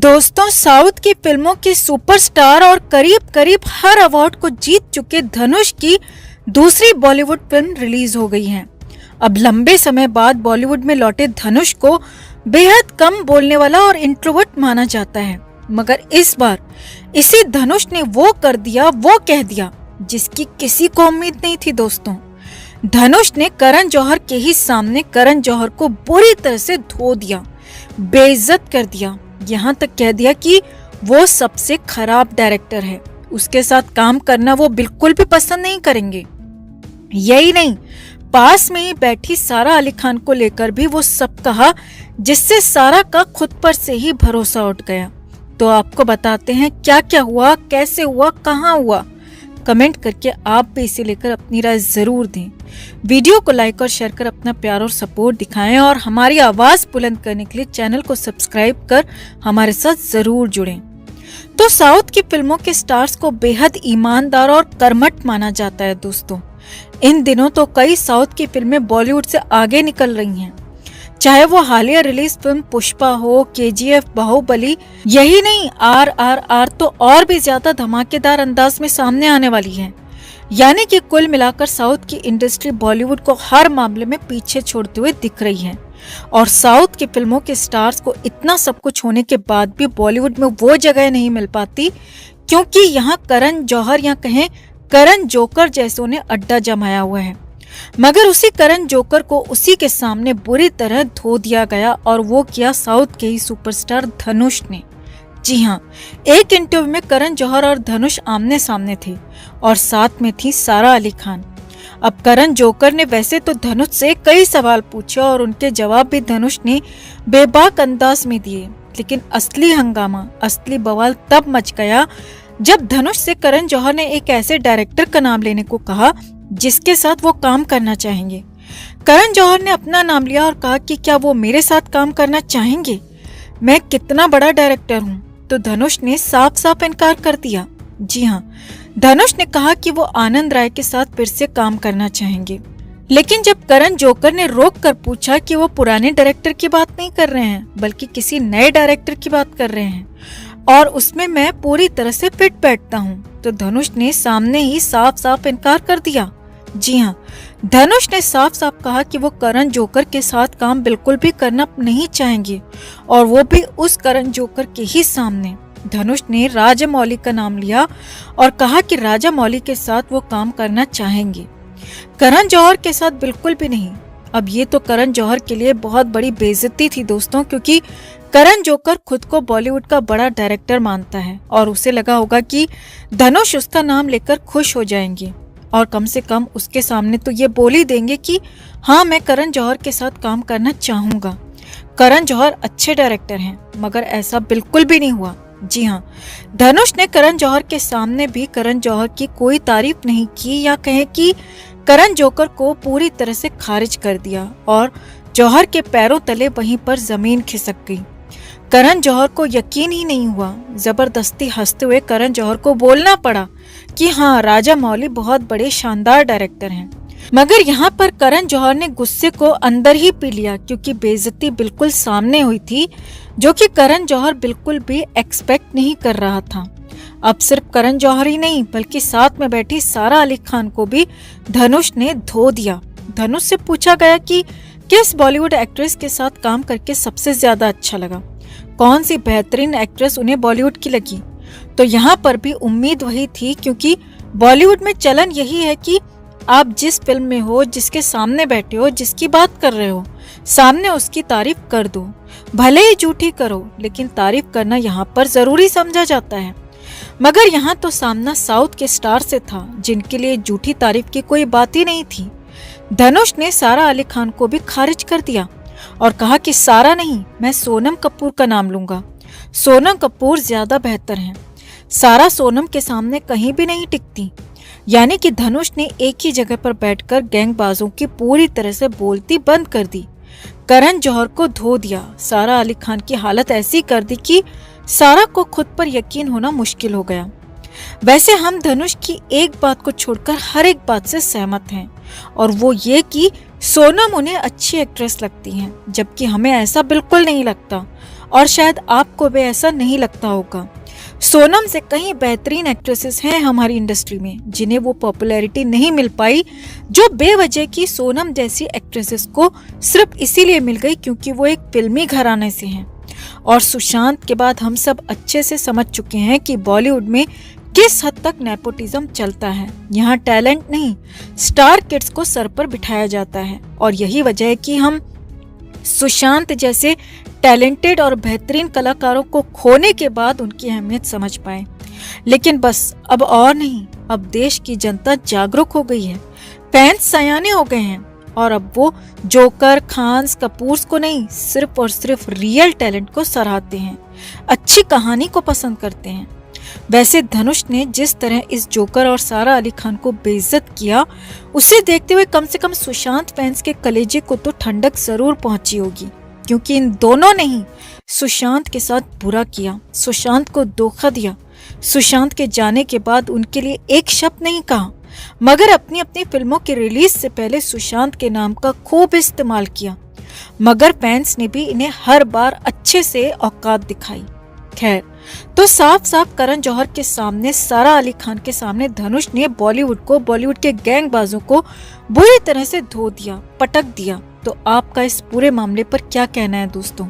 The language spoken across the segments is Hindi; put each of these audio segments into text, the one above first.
दोस्तों, साउथ की फिल्मों के सुपरस्टार और करीब करीब हर अवार्ड को जीत चुके धनुष की दूसरी बॉलीवुड फिल्म रिलीज हो गई है। अब लंबे समय बाद बॉलीवुड में लौटे धनुष को बेहद कम बोलने वाला और इंट्रोवर्ट माना जाता है, मगर इस बार इसी धनुष ने वो कर दिया, वो कह दिया जिसकी किसी को उम्मीद नहीं थी। दोस्तों, धनुष ने करण जौहर के ही सामने करण जौहर को बुरी तरह से धो दिया, बेइज्जत कर दिया, यहाँ तक कह दिया कि वो सबसे खराब डायरेक्टर है, उसके साथ काम करना वो बिल्कुल भी पसंद नहीं करेंगे। यही नहीं, पास में ही बैठी सारा अली खान को लेकर भी वो सब कहा, जिससे सारा का खुद पर से ही भरोसा उठ गया। तो आपको बताते हैं क्या क्या हुआ, कैसे हुआ, कहाँ हुआ। कमेंट करके आप भी इसे लेकर अपनी राय जरूर दें। वीडियो को लाइक और शेयर कर अपना प्यार और सपोर्ट दिखाएं और हमारी आवाज बुलंद करने के लिए चैनल को सब्सक्राइब कर हमारे साथ जरूर जुड़ें। तो साउथ की फिल्मों के स्टार्स को बेहद ईमानदार और कर्मठ माना जाता है। दोस्तों, इन दिनों तो कई साउथ की फिल्में बॉलीवुड से आगे निकल रही हैं, चाहे वो हालिया रिलीज फिल्म पुष्पा हो, केजीएफ, बाहुबली, यही नहीं RRR तो और भी ज्यादा धमाकेदार अंदाज में सामने आने वाली है। यानी कि कुल मिलाकर साउथ की इंडस्ट्री बॉलीवुड को हर मामले में पीछे छोड़ते हुए दिख रही है। और साउथ की फिल्मों के स्टार्स को इतना सब कुछ होने के बाद भी बॉलीवुड में वो जगह नहीं मिल पाती, क्योंकि यहाँ करण जौहर या कहें करण जोकर जैसों ने अड्डा जमाया हुआ है। मगर उसी करण जोकर को उसी के सामने बुरी तरह धो दिया गया, और वो किया साउथ के ही सुपरस्टार धनुष ने। जी हाँ, एक इंटरव्यू में करण जौहर और धनुष आमने सामने थे और साथ में थी सारा अली खान। अब करण जोकर ने वैसे तो धनुष से कई सवाल पूछे और उनके जवाब भी धनुष ने बेबाक अंदाज में दिए, लेकिन असली हंगामा, असली बवाल तब मच गया जब धनुष से करण जौहर ने एक ऐसे डायरेक्टर का नाम लेने को कहा जिसके साथ वो काम करना चाहेंगे। करण जौहर ने अपना नाम लिया और कहा कि क्या वो मेरे साथ काम करना चाहेंगे, मैं कितना बड़ा डायरेक्टर हूँ। तो धनुष ने साफ साफ इनकार कर दिया। जी हाँ, धनुष ने कहा कि वो आनंद राय के साथ फिर से काम करना चाहेंगे। लेकिन जब करण जोकर ने रोक कर पूछा कि वो पुराने डायरेक्टर की बात नहीं कर रहे हैं, बल्कि किसी नए डायरेक्टर की बात कर रहे हैं और उसमें मैं पूरी तरह से फिट बैठता हूँ, तो धनुष ने सामने ही साफ साफ इनकार कर दिया। जी हाँ, धनुष ने साफ साफ कहा कि वो करण जोकर के साथ काम बिल्कुल भी करना नहीं चाहेंगे, और वो भी उस करण जोकर के ही सामने। धनुष ने राजामौली का नाम लिया और कहा कि राजामौली के साथ वो काम करना चाहेंगे, करण जौहर के साथ बिल्कुल भी नहीं। अब ये तो करण जौहर के लिए बहुत बड़ी बेइज्जती थी दोस्तों, क्योंकि करण जोकर खुद को बॉलीवुड का बड़ा डायरेक्टर मानता है और उसे लगा होगा कि धनुष उसका नाम लेकर खुश हो जाएंगे और कम से कम उसके सामने तो ये बोल ही देंगे कि हाँ, मैं करण जौहर के साथ काम करना चाहूंगा। करण जौहर अच्छे डायरेक्टर हैं, मगर ऐसा बिल्कुल भी नहीं हुआ। जी हाँ, धनुष ने करण जौहर के सामने भी करण जौहर की कोई तारीफ नहीं की, या कहे कि करण जोकर को पूरी तरह से खारिज कर दिया और जौहर के पैरों तले वहीं पर जमीन खिसक गई। करण जौहर को यकीन ही नहीं हुआ। जबरदस्ती हंसते हुए करण जौहर को बोलना पड़ा कि हाँ, राजामौली बहुत बड़े शानदार डायरेक्टर हैं। मगर यहाँ पर करण जौहर ने गुस्से को अंदर ही पी लिया, क्योंकि बेइज्जती बिल्कुल सामने हुई थी, जो कि करण जौहर बिल्कुल भी एक्सपेक्ट नहीं कर रहा था। अब सिर्फ करण जौहर ही नहीं, बल्कि साथ में बैठी सारा अली खान को भी धनुष ने धो दिया। धनुष से पूछा गया कि किस बॉलीवुड एक्ट्रेस के साथ काम करके सबसे ज्यादा अच्छा लगा, कौन सी बेहतरीन एक्ट्रेस उन्हें बॉलीवुड की लगी। तो यहाँ पर भी उम्मीद वही थी, क्योंकि बॉलीवुड में चलन यही है कि आप जिस फिल्म में हो, जिसके सामने बैठे हो, जिसकी बात कर रहे हो, सामने उसकी तारीफ कर दो, भले ही झूठी करो, लेकिन तारीफ करना यहाँ पर जरूरी समझा जाता है। मगर यहाँ तो सामना साउथ के स्टार से था, जिनके लिए झूठी तारीफ की कोई बात ही नहीं थी। धनुष ने सारा अली खान को भी खारिज कर दिया और कहा कि सारा नहीं, मैं सोनम कपूर का नाम लूंगा, सोनम कपूर ज्यादा बेहतर हैं, सारा सोनम के सामने कहीं भी नहीं टिकती। यानी कि धनुष ने एक ही जगह पर बैठकर गैंगबाजों की पूरी तरह से बोलती बंद कर दी, करण जौहर को धो दिया, सारा अली खान की हालत ऐसी कर दी कि सारा को खुद पर यकीन होना मुश्किल हो गया। वैसे हम धनुष की एक बात को छोड़कर हर एक बात से सहमत हैं, और वो ये कि सोनम उन्हें अच्छी एक्ट्रेस लगती हैं, जबकि हमें ऐसा बिल्कुल नहीं लगता। और शायद आपको भी ऐसा नहीं लगता होगा। सोनम से कहीं बेहतरीन एक्ट्रेसेस हैं हमारी इंडस्ट्री में जिन्हें वो पॉपुलैरिटी नहीं मिल पाई जो बेवजह की सोनम जैसी एक्ट्रेसेस को सिर्फ इसीलिए मिल गई क्योंकि वो एक फिल्मी घराने से हैं। और सुशांत के बाद हम सब अच्छे से समझ चुके हैं कि बॉलीवुड में किस हद तक नेपोटिज्म चलता है। यहाँ टैलेंट नहीं, स्टार किड्स को सर पर बिठाया जाता है और यही वजह है कि हम सुशांत जैसे टैलेंटेड और बेहतरीन कलाकारों को खोने के बाद उनकी अहमियत समझ पाए। लेकिन बस अब और नहीं, अब देश की जनता जागरूक हो गई है, फैंस सयाने हो गए हैं और अब वो जोकर, खान्स, कपूर्स को नहीं, सिर्फ और सिर्फ रियल टैलेंट को सराहते हैं, अच्छी कहानी को पसंद करते हैं। वैसे धनुष ने जिस तरह इस जोकर और सारा अली खान को बेइज्जत किया, उसे देखते हुए कम से कम सुशांत फैंस के कलेजे को तो ठंडक जरूर पहुंची होगी, क्योंकि इन दोनों ने ही सुशांत के साथ बुरा किया, सुशांत को धोखा दिया। सुशांत के जाने के बाद उनके लिए एक शब्द नहीं कहा, मगर अपनी अपनी फिल्मों की रिलीज से पहले सुशांत के नाम का खूब इस्तेमाल किया। मगर फैंस ने भी इन्हें हर बार अच्छे से औकात दिखाई। खैर, तो साफ साफ करण जौहर के सामने, सारा अली खान के सामने धनुष ने बॉलीवुड को, बॉलीवुड के गैंगबाजों को बुरी तरह से धो दिया, पटक दिया। तो आपका इस पूरे मामले पर क्या कहना है दोस्तों?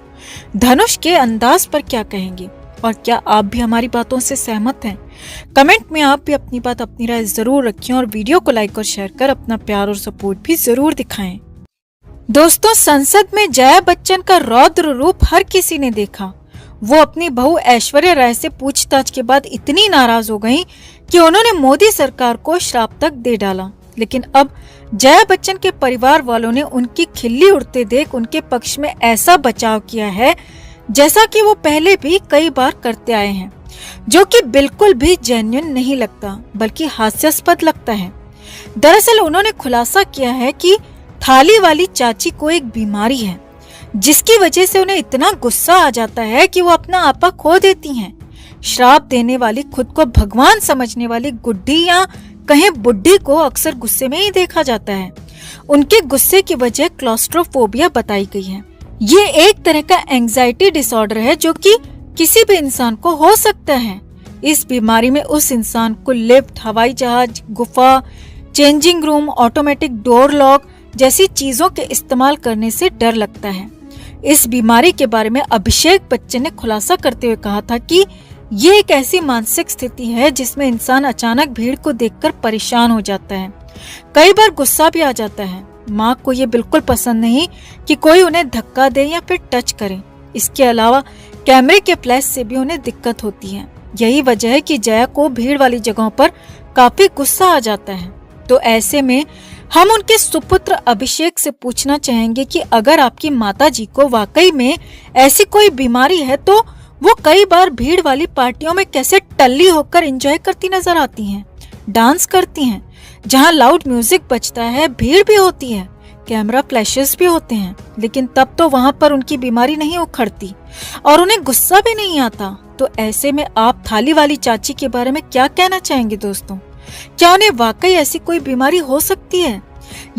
धनुष के अंदाज पर क्या कहेंगे और क्या आप भी हमारी बातों से सहमत हैं? कमेंट में आप भी अपनी बात, अपनी राय जरूर रखें और वीडियो को लाइक और शेयर कर अपना प्यार और सपोर्ट भी जरूर दिखाएं। दोस्तों, संसद में जया बच्चन का रौद्र रूप हर किसी ने देखा। वो अपनी बहू ऐश्वर्या राय से पूछताछ के बाद इतनी नाराज हो गईं कि उन्होंने मोदी सरकार को श्राप तक दे डाला। लेकिन अब जया बच्चन के परिवार वालों ने उनकी खिल्ली उड़ते देख उनके पक्ष में ऐसा बचाव किया है जैसा कि वो पहले भी कई बार करते आए हैं, जो कि बिल्कुल भी जेन्युइन नहीं लगता बल्कि हास्यास्पद लगता है। दरअसल उन्होंने खुलासा किया है कि थाली वाली चाची को एक बीमारी है जिसकी वजह से उन्हें इतना गुस्सा आ जाता है कि वो अपना आपा खो देती हैं। श्राप देने वाली, खुद को भगवान समझने वाली गुड्डी या कहीं बुड्ढी को अक्सर गुस्से में ही देखा जाता है। उनके गुस्से की वजह क्लॉस्ट्रोफोबिया बताई गई है। ये एक तरह का एंजाइटी डिसऑर्डर है जो कि किसी भी इंसान को हो सकता है। इस बीमारी में उस इंसान को लिफ्ट, हवाई जहाज, गुफा, changing room, automatic door lock जैसी चीजों के इस्तेमाल करने से डर लगता है। इस बीमारी के बारे में अभिषेक बच्चन ने खुलासा करते हुए कहा था कि ये एक ऐसी मानसिक स्थिति है जिसमें इंसान अचानक भीड़ को देखकर परेशान हो जाता है, कई बार गुस्सा भी आ जाता है। माँ को ये बिल्कुल पसंद नहीं कि कोई उन्हें धक्का दे या फिर टच करे। इसके अलावा कैमरे के फ्लैश से भी उन्हें दिक्कत होती है। यही वजह है कि जया को भीड़ वाली जगहों पर काफी गुस्सा आ जाता है। तो ऐसे में हम उनके सुपुत्र अभिषेक से पूछना चाहेंगे कि अगर आपकी माताजी को वाकई में ऐसी कोई बीमारी है तो वो कई बार भीड़ वाली पार्टियों में कैसे टल्ली होकर एंजॉय करती नजर आती हैं, डांस करती हैं, जहां लाउड म्यूजिक बजता है, भीड़ भी होती है, कैमरा फ्लैशेस भी होते हैं, लेकिन तब तो वहां पर उनकी बीमारी नहीं उखड़ती और उन्हें गुस्सा भी नहीं आता। तो ऐसे में आप थाली वाली चाची के बारे में क्या कहना चाहेंगे दोस्तों? क्या उन्हें वाकई ऐसी कोई बीमारी हो सकती है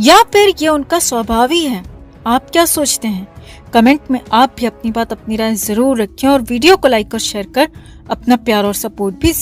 या फिर ये उनका स्वभाव ही है? आप क्या सोचते हैं? कमेंट में आप भी अपनी बात, अपनी राय जरूर रखें और वीडियो को लाइक और शेयर कर अपना प्यार और सपोर्ट भी